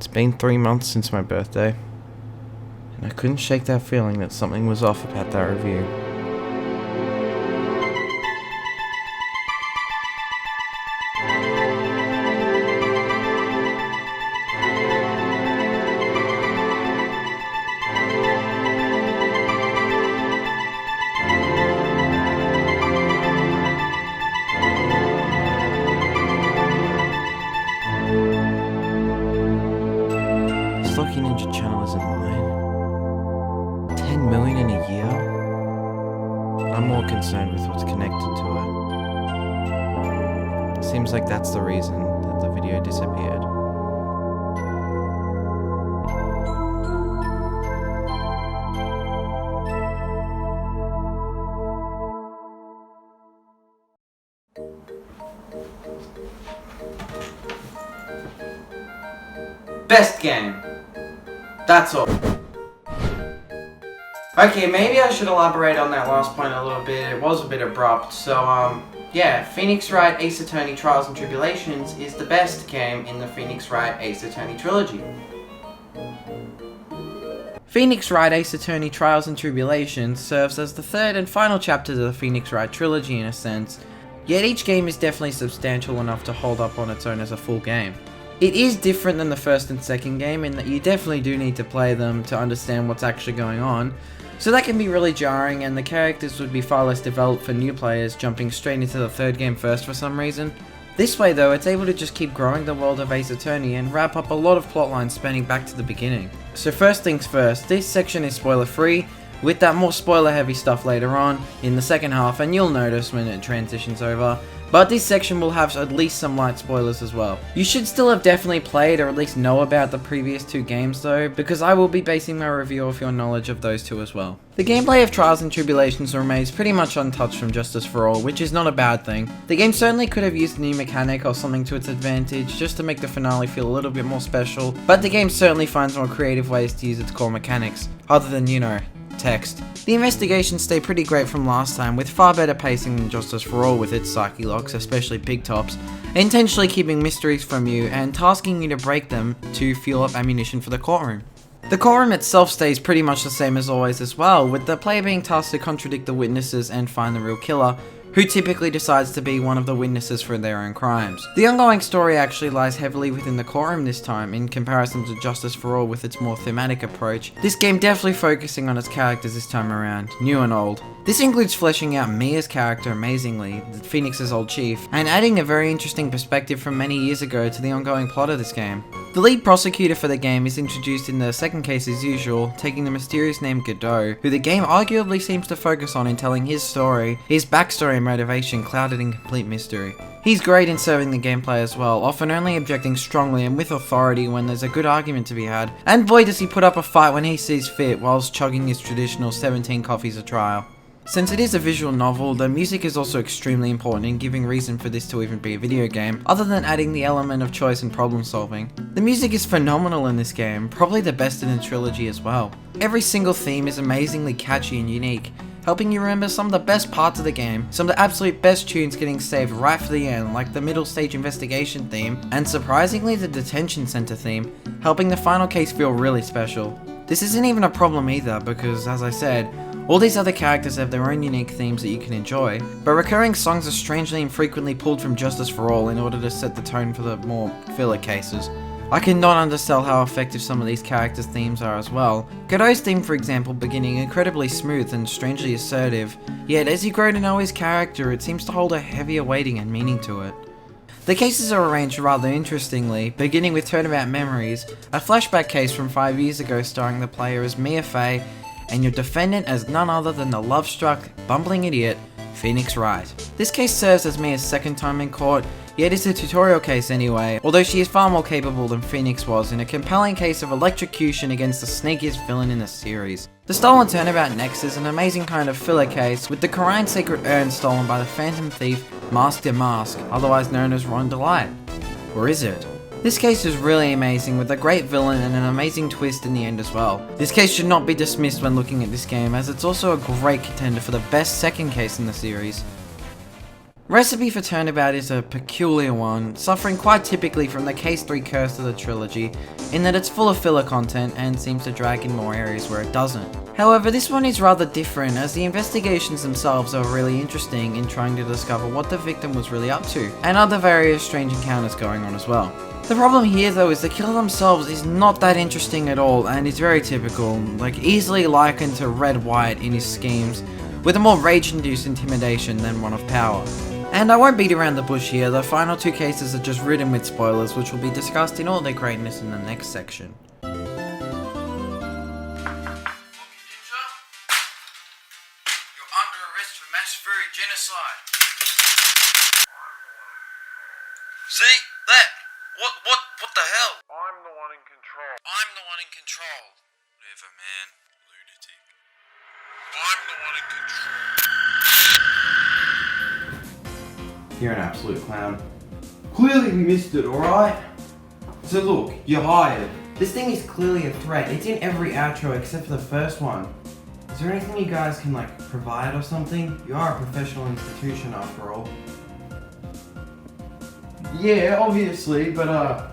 It's been 3 months since my birthday, and I couldn't shake that feeling that something was off about that review. Lachieninja channel isn't mine. 10 million in a year? I'm more concerned with what's connected to it. Seems like that's the reason that the video disappeared. Best game. That's all. Okay, maybe I should elaborate on that last point a little bit. It was a bit abrupt. So, yeah, Phoenix Wright Ace Attorney Trials and Tribulations is the best game in the Phoenix Wright Ace Attorney Trilogy. Phoenix Wright Ace Attorney Trials and Tribulations serves as the third and final chapter to the Phoenix Wright Trilogy in a sense, yet each game is definitely substantial enough to hold up on its own as a full game. It is different than the first and second game in that you definitely do need to play them to understand what's actually going on, so that can be really jarring and the characters would be far less developed for new players jumping straight into the third game first for some reason. This way though, it's able to just keep growing the world of Ace Attorney and wrap up a lot of plotlines spanning back to the beginning. So first things first, this section is spoiler free, with that more spoiler heavy stuff later on in the second half, and you'll notice when it transitions over. But this section will have at least some light spoilers as well. You should still have definitely played or at least know about the previous two games though, because I will be basing my review off your knowledge of those two as well. The gameplay of Trials and Tribulations remains pretty much untouched from Justice for All, which is not a bad thing. The game certainly could have used a new mechanic or something to its advantage just to make the finale feel a little bit more special, but the game certainly finds more creative ways to use its core mechanics, other than, you know, text. The investigations stay pretty great from last time, with far better pacing than Justice for All with its psyche locks, especially Big Tops, intentionally keeping mysteries from you and tasking you to break them to fuel up ammunition for the courtroom. The courtroom itself stays pretty much the same as always as well, with the player being tasked to contradict the witnesses and find the real killer, who typically decides to be one of the witnesses for their own crimes. The ongoing story actually lies heavily within the courtroom this time, in comparison to Justice for All with its more thematic approach. This game definitely focusing on its characters this time around, new and old. This includes fleshing out Mia's character amazingly, Phoenix's old chief, and adding a very interesting perspective from many years ago to the ongoing plot of this game. The lead prosecutor for the game is introduced in the second case as usual, taking the mysterious name Godot, who the game arguably seems to focus on in telling his story, his backstory and motivation clouded in complete mystery. He's great in serving the gameplay as well, often only objecting strongly and with authority when there's a good argument to be had, and boy does he put up a fight when he sees fit whilst chugging his traditional 17 coffees a trial. Since it is a visual novel, the music is also extremely important in giving reason for this to even be a video game, other than adding the element of choice and problem solving. The music is phenomenal in this game, probably the best in the trilogy as well. Every single theme is amazingly catchy and unique, helping you remember some of the best parts of the game, some of the absolute best tunes getting saved right for the end, like the middle stage investigation theme, and surprisingly the detention center theme, helping the final case feel really special. This isn't even a problem either, because as I said, all these other characters have their own unique themes that you can enjoy, but recurring songs are strangely and frequently pulled from Justice for All in order to set the tone for the more filler cases. I cannot undersell how effective some of these characters' themes are as well. Godot's theme, for example, beginning incredibly smooth and strangely assertive, yet as you grow to know his character, it seems to hold a heavier weighting and meaning to it. The cases are arranged rather interestingly, beginning with Turnabout Memories, a flashback case from 5 years ago starring the player as Mia Fey, and your defendant as none other than the love-struck, bumbling idiot, Phoenix Wright. This case serves as Mia's second time in court, yet it's a tutorial case anyway, although she is far more capable than Phoenix was in a compelling case of electrocution against the sneakiest villain in the series. The Stolen Turnabout next is an amazing kind of filler case, with the Quran sacred urn stolen by the phantom thief Mask de Mask, otherwise known as Ron Delight. Or is it? This case is really amazing, with a great villain and an amazing twist in the end as well. This case should not be dismissed when looking at this game, as it's also a great contender for the best second case in the series. Recipe for Turnabout is a peculiar one, suffering quite typically from the Case 3 curse of the trilogy, in that it's full of filler content and seems to drag in more areas where it doesn't. However, this one is rather different, as the investigations themselves are really interesting in trying to discover what the victim was really up to, and other various strange encounters going on as well. The problem here though is the killer themselves is not that interesting at all, and is very typical, like easily likened to Red White in his schemes, with a more rage-induced intimidation than one of power. And I won't beat around the bush here, the final two cases are just ridden with spoilers, which will be discussed in all their greatness in the next section. Lachieninja? You're under arrest for mass fury genocide. See? That! What the hell? I'm the one in control. I'm the one in control. Whatever, man. Lunatic. I'm the one in control. You're an absolute clown. Clearly we missed it, alright? So look, you're hired. This thing is clearly a threat. It's in every outro except for the first one. Is there anything you guys can provide or something? You are a professional institution after all. Yeah, obviously, but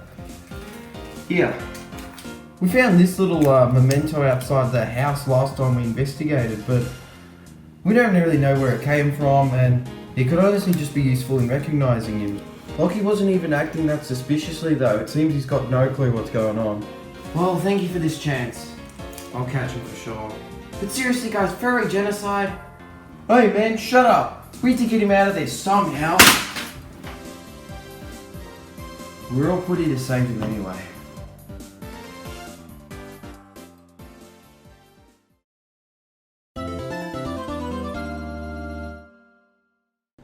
here. We found this little memento outside the house last time we investigated, but we don't really know where it came from, and it could honestly just be useful in recognizing him. Lachie wasn't even acting that suspiciously though. It seems he's got no clue what's going on. Well, thank you for this chance. I'll catch him for sure. But seriously guys, furry genocide? Hey man, shut up! We need to get him out of there somehow. We're all put here to save him anyway.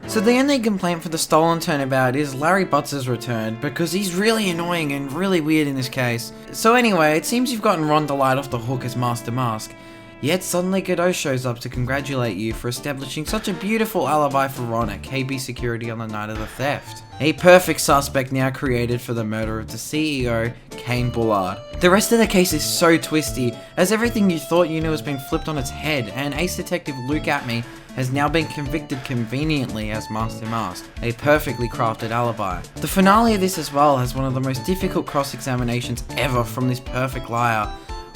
So the only complaint for the Stolen Turnabout is Larry Butts' return, because he's really annoying and really weird in this case. So anyway, it seems you've gotten Ron Delight off the hook as Master Mask, yet suddenly Godot shows up to congratulate you for establishing such a beautiful alibi for Ron at KB Security on the night of the theft. A perfect suspect now created for the murder of the CEO, Kane Bullard. The rest of the case is so twisty, as everything you thought you knew has been flipped on its head, and Ace Detective Luke Atme has now been convicted conveniently as Master Mask, a perfectly crafted alibi. The finale of this as well has one of the most difficult cross-examinations ever from this perfect liar,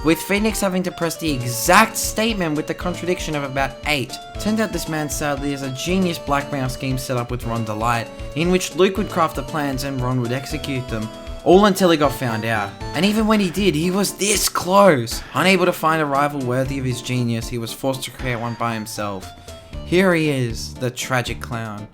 with Phoenix having to press the exact statement with the contradiction of about 8. Turned out this man sadly has a genius blackmail scheme set up with Ron Delight, in which Luke would craft the plans and Ron would execute them, all until he got found out. And even when he did, he was this close! Unable to find a rival worthy of his genius, he was forced to create one by himself. Here he is, the tragic clown.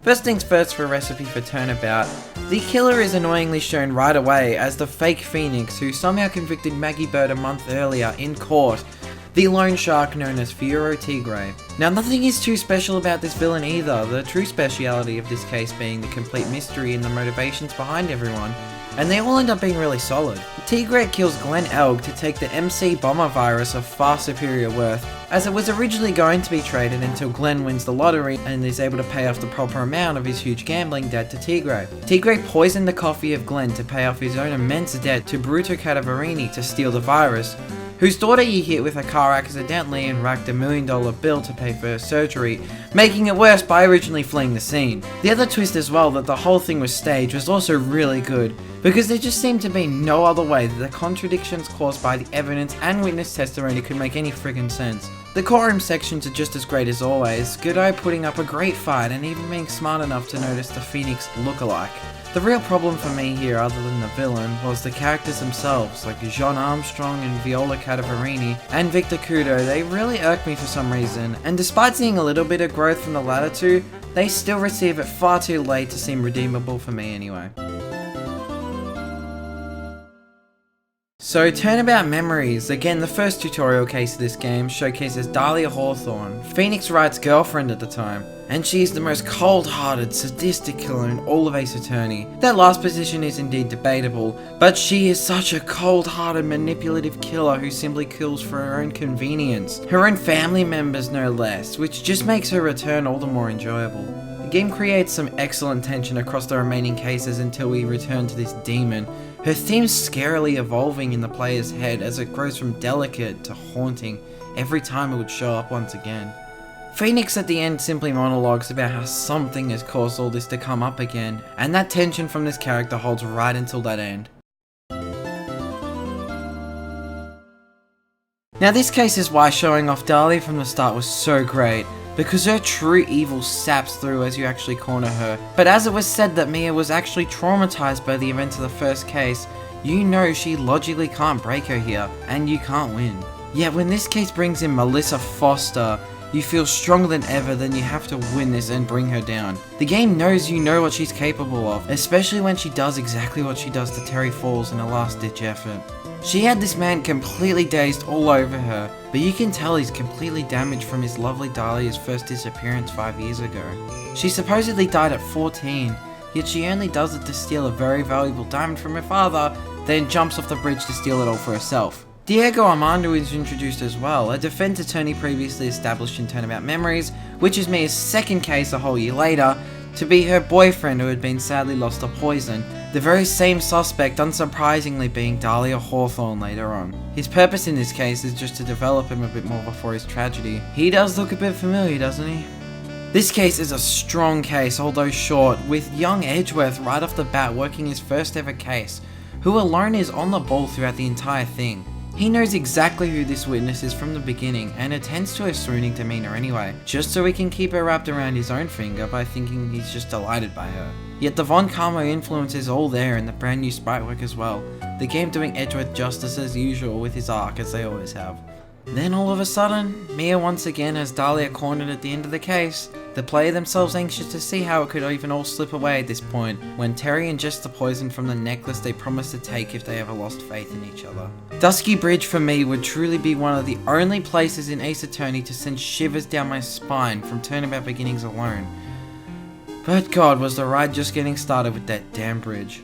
First things first for Recipe for Turnabout, the killer is annoyingly shown right away as the fake Phoenix who somehow convicted Maggie Bird a month earlier in court, the loan shark known as Fiero Tigre. Now nothing is too special about this villain either, the true speciality of this case being the complete mystery and the motivations behind everyone, and they all end up being really solid. Tigre kills Glenn Elg to take the MC Bomber virus of far superior worth, as it was originally going to be traded until Glenn wins the lottery and is able to pay off the proper amount of his huge gambling debt to Tigre. Tigre poisoned the coffee of Glenn to pay off his own immense debt to Bruto Cadaverini to steal the virus, whose daughter he hit with a car accidentally and racked $1 million bill to pay for her surgery, making it worse by originally fleeing the scene. The other twist as well that the whole thing was staged was also really good, because there just seemed to be no other way that the contradictions caused by the evidence and witness testimony could make any friggin' sense. The courtroom sections are just as great as always, Godot putting up a great fight and even being smart enough to notice the Phoenix look-alike. The real problem for me here, other than the villain, was the characters themselves, like Jean Armstrong and Viola Cadaverini, and Victor Kudo. They really irked me for some reason, and despite seeing a little bit of growth from the latter two, they still receive it far too late to seem redeemable for me anyway. So, Turnabout Memories, again the first tutorial case of this game, showcases Dahlia Hawthorne, Phoenix Wright's girlfriend at the time, and she is the most cold-hearted, sadistic killer in all of Ace Attorney. That last position is indeed debatable, but she is such a cold-hearted, manipulative killer who simply kills for her own convenience. Her own family members no less, which just makes her return all the more enjoyable. The game creates some excellent tension across the remaining cases until we return to this demon, her theme scarily evolving in the player's head as it grows from delicate to haunting, every time it would show up once again. Phoenix at the end simply monologues about how something has caused all this to come up again, and that tension from this character holds right until that end. Now this case is why showing off Dahlia from the start was so great, because her true evil saps through as you actually corner her. But as it was said that Mia was actually traumatized by the events of the first case, you know she logically can't break her here, and you can't win. Yet when this case brings in Melissa Foster, you feel stronger than ever that you have to win this and bring her down. The game knows you know what she's capable of, especially when she does exactly what she does to Terry Falls in a last-ditch effort. She had this man completely dazed all over her, but you can tell he's completely damaged from his lovely Dahlia's first disappearance 5 years ago. She supposedly died at 14, yet she only does it to steal a very valuable diamond from her father, then jumps off the bridge to steal it all for herself. Diego Armando is introduced as well, a defense attorney previously established in Turnabout Memories, which is Mia's second case a whole year later, to be her boyfriend who had been sadly lost to poison, the very same suspect unsurprisingly being Dahlia Hawthorne later on. His purpose in this case is just to develop him a bit more before his tragedy. He does look a bit familiar, doesn't he? This case is a strong case, although short, with young Edgeworth right off the bat working his first ever case, who alone is on the ball throughout the entire thing. He knows exactly who this witness is from the beginning and attends to her swooning demeanor anyway, just so he can keep her wrapped around his own finger by thinking he's just delighted by her. Yet the Von Karma influence is all there in the brand new sprite work as well, the game doing Edgeworth justice as usual with his arc as they always have. Then all of a sudden, Mia once again has Dahlia cornered at the end of the case, the player themselves anxious to see how it could even all slip away at this point, when Terry ingests the poison from the necklace they promised to take if they ever lost faith in each other. Dusky Bridge for me would truly be one of the only places in Ace Attorney to send shivers down my spine from Turnabout Beginnings alone. But God, was the ride just getting started with that damn bridge.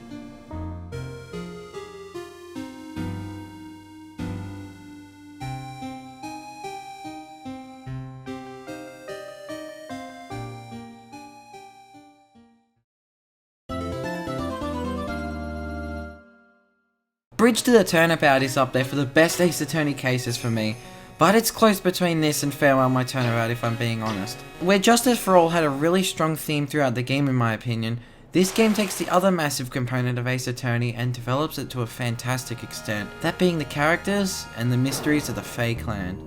Bridge to the Turnabout is up there for the best Ace Attorney cases for me, but it's close between this and Farewell My Turnabout if I'm being honest. Where Justice for All had a really strong theme throughout the game in my opinion, this game takes the other massive component of Ace Attorney and develops it to a fantastic extent, that being the characters and the mysteries of the Fae clan.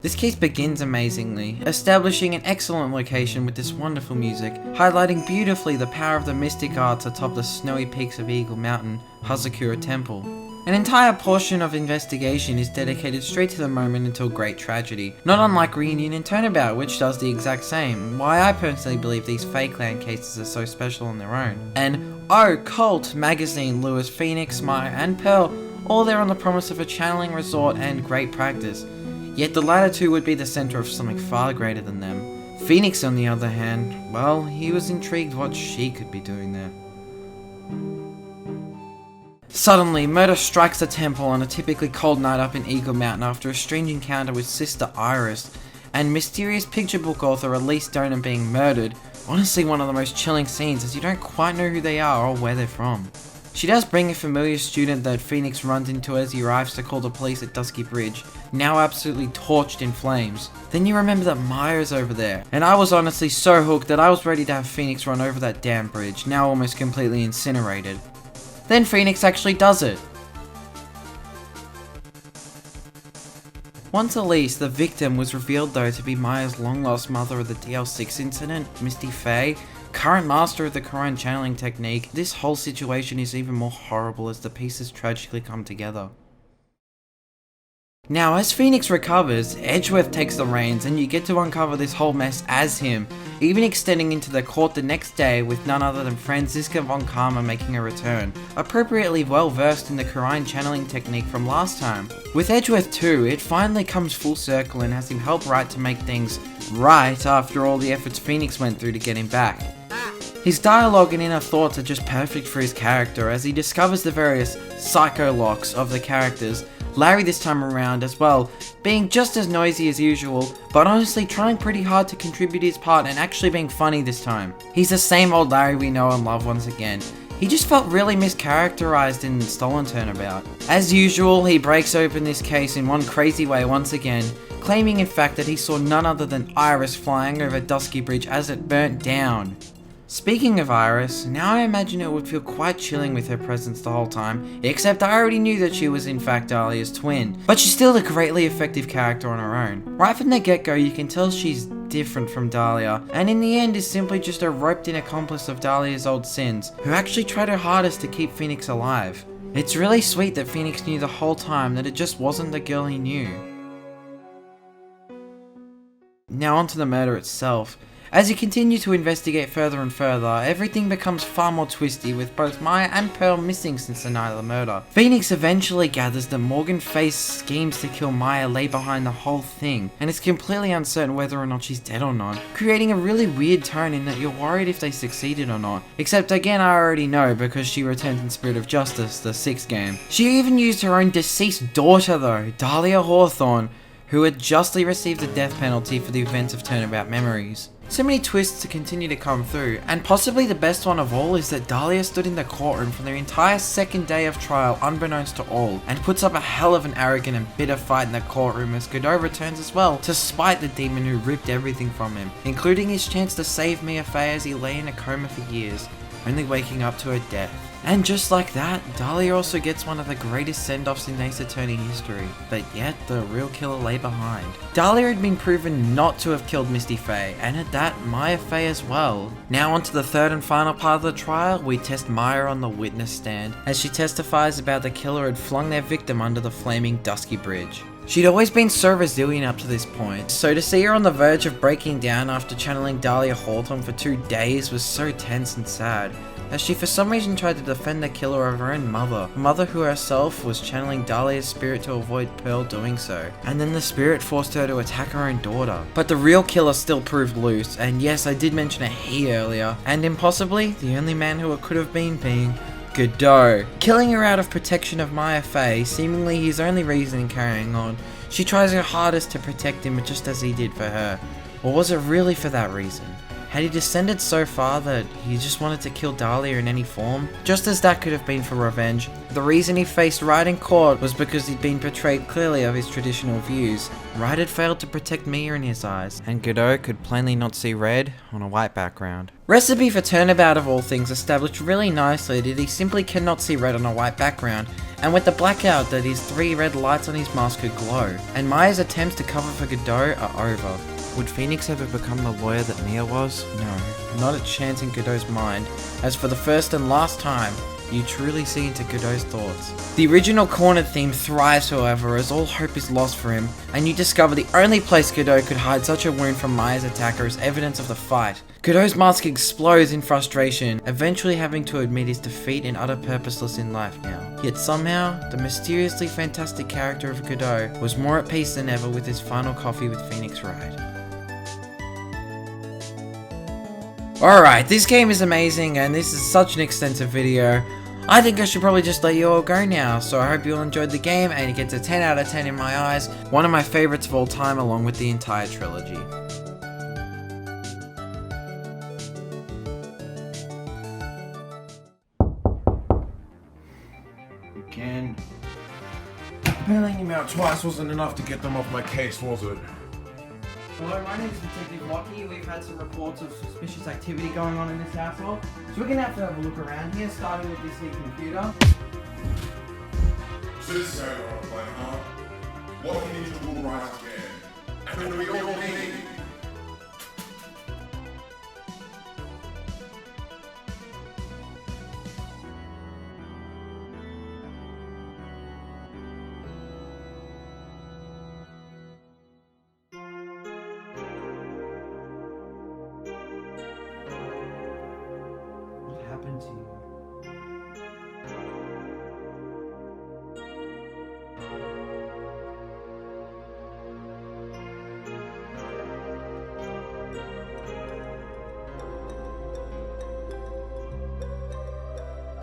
This case begins amazingly, establishing an excellent location with this wonderful music, highlighting beautifully the power of the mystic arts atop the snowy peaks of Eagle Mountain, Hazakura Temple. An entire portion of Investigation is dedicated straight to the moment until great tragedy, not unlike Reunion and Turnabout, which does the exact same, why I personally believe these Fae Clan cases are so special on their own. And oh, Cult, Magazine, Lewis, Phoenix, Maya and Pearl, all there on the promise of a channeling resort and great practice. Yet the latter two would be the center of something far greater than them. Phoenix on the other hand, well, he was intrigued what she could be doing there. Suddenly, murder strikes the temple on a typically cold night up in Eagle Mountain after a strange encounter with Sister Iris, and mysterious picture book author Elise Deauxnim being murdered. Honestly one of the most chilling scenes as you don't quite know who they are or where they're from. She does bring a familiar student that Phoenix runs into as he arrives to call the police at Dusky Bridge, now absolutely torched in flames. Then you remember that Maya's over there, and I was honestly so hooked that I was ready to have Phoenix run over that damn bridge, now almost completely incinerated. Then Phoenix actually does it. Once Elise, the victim, was revealed though to be Maya's long-lost mother of the DL6 incident, Misty Faye, current master of the Quran channeling technique, this whole situation is even more horrible as the pieces tragically come together. Now, as Phoenix recovers, Edgeworth takes the reins and you get to uncover this whole mess as him, even extending into the court the next day with none other than Franziska von Karma making a return, appropriately well versed in the Quran channeling technique from last time. With Edgeworth too, it finally comes full circle and has him help Wright to make things right after all the efforts Phoenix went through to get him back. His dialogue and inner thoughts are just perfect for his character as he discovers the various psycho locks of the characters, Larry this time around as well, being just as noisy as usual, but honestly trying pretty hard to contribute his part and actually being funny this time. He's the same old Larry we know and love once again, He just felt really mischaracterized in Stolen Turnabout. As usual, he breaks open this case in one crazy way once again, claiming in fact that he saw none other than Iris flying over Dusky Bridge as it burnt down. Speaking of Iris, now I imagine it would feel quite chilling with her presence the whole time, except I already knew that she was in fact Dahlia's twin, but she's still a greatly effective character on her own. Right from the get-go you can tell she's different from Dahlia, and in the end is simply just a roped in accomplice of Dahlia's old sins, who actually tried her hardest to keep Phoenix alive. It's really sweet that Phoenix knew the whole time that it just wasn't the girl he knew. Now onto the murder itself. As you continue to investigate further and further, everything becomes far more twisty, with both Maya and Pearl missing since the night of the murder. Phoenix eventually gathers that Morgan Faye's schemes to kill Maya lay behind the whole thing, and is completely uncertain whether or not she's dead or not, creating a really weird tone in that you're worried if they succeeded or not. Except again I already know because she returned in Spirit of Justice, the 6th game. She even used her own deceased daughter though, Dahlia Hawthorne, who had justly received the death penalty for the events of Turnabout Memories. So many twists to continue to come through, and possibly the best one of all is that Dahlia stood in the courtroom for the entire 2nd day of trial unbeknownst to all, and puts up a hell of an arrogant and bitter fight in the courtroom as Godot returns as well, to spite the demon who ripped everything from him, including his chance to save Mia Fey as he lay in a coma for years, only waking up to her death. And just like that, Dahlia also gets one of the greatest send-offs in Ace Attorney history, but yet the real killer lay behind. Dahlia had been proven not to have killed Misty Fey, and at that, Maya Fey as well. Now onto the 3rd and final part of the trial, we test Maya on the witness stand, as she testifies about the killer had flung their victim under the flaming Dusky Bridge. She'd always been so resilient up to this point, so to see her on the verge of breaking down after channeling Dahlia Hawthorne for 2 days was so tense and sad, as she for some reason tried to defend the killer of her own mother, a mother who herself was channeling Dahlia's spirit to avoid Pearl doing so, and then the spirit forced her to attack her own daughter. But the real killer still proved loose, and yes, I did mention a he earlier, and impossibly, the only man who it could have been being Godot. Killing her out of protection of Maya Fey, seemingly his only reason in carrying on. She tries her hardest to protect him just as he did for her. Or was it really for that reason? Had he descended so far that he just wanted to kill Dahlia in any form? Just as that could have been for revenge, the reason he faced Wright in court was because he'd been portrayed clearly of his traditional views. Wright had failed to protect Mia in his eyes, and Godot could plainly not see red on a white background. Recipe for Turnabout of all things established really nicely that he simply cannot see red on a white background, and with the blackout that his 3 red lights on his mask could glow, and Maya's attempts to cover for Godot are over. Would Phoenix ever become the lawyer that Mia was? No, not a chance in Godot's mind, as for the first and last time, you truly see into Godot's thoughts. The original cornered theme thrives however, as all hope is lost for him, and you discover the only place Godot could hide such a wound from Maya's attacker is evidence of the fight. Godot's mask explodes in frustration, eventually having to admit his defeat and utter purposeless in life now. Yet somehow, the mysteriously fantastic character of Godot was more at peace than ever with his final coffee with Phoenix Wright. Alright, this game is amazing and this is such an extensive video. I think I should probably just let you all go now, so I hope you all enjoyed the game and it gets a 10 out of 10 in my eyes, one of my favorites of all time along with the entire trilogy. Again. Bailing him out twice wasn't enough to get them off my case, was it? Hello, my name is Detective Lachie. We've had some reports of suspicious activity going on in this household, so we're going to have a look around here, starting with this here computer. This guy on play, huh? Lachieninja will rise again. And we all need. What happened to you?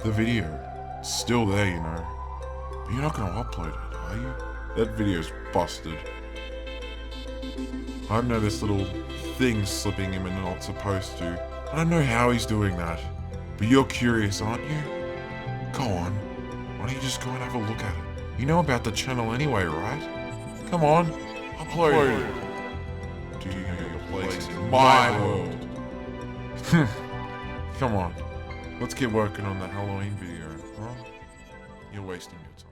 The video, it's still there, you know. But you're not gonna upload it, are you? That video's busted. I know this little thing slipping in when not supposed to. I don't know how he's doing that. But you're curious, aren't you? Go on. Why don't you just go and have a look at it? You know about the channel anyway, right? Come on, upload it. Do you know your place in my world? Come on, let's get working on the Halloween video, huh? You're wasting your time.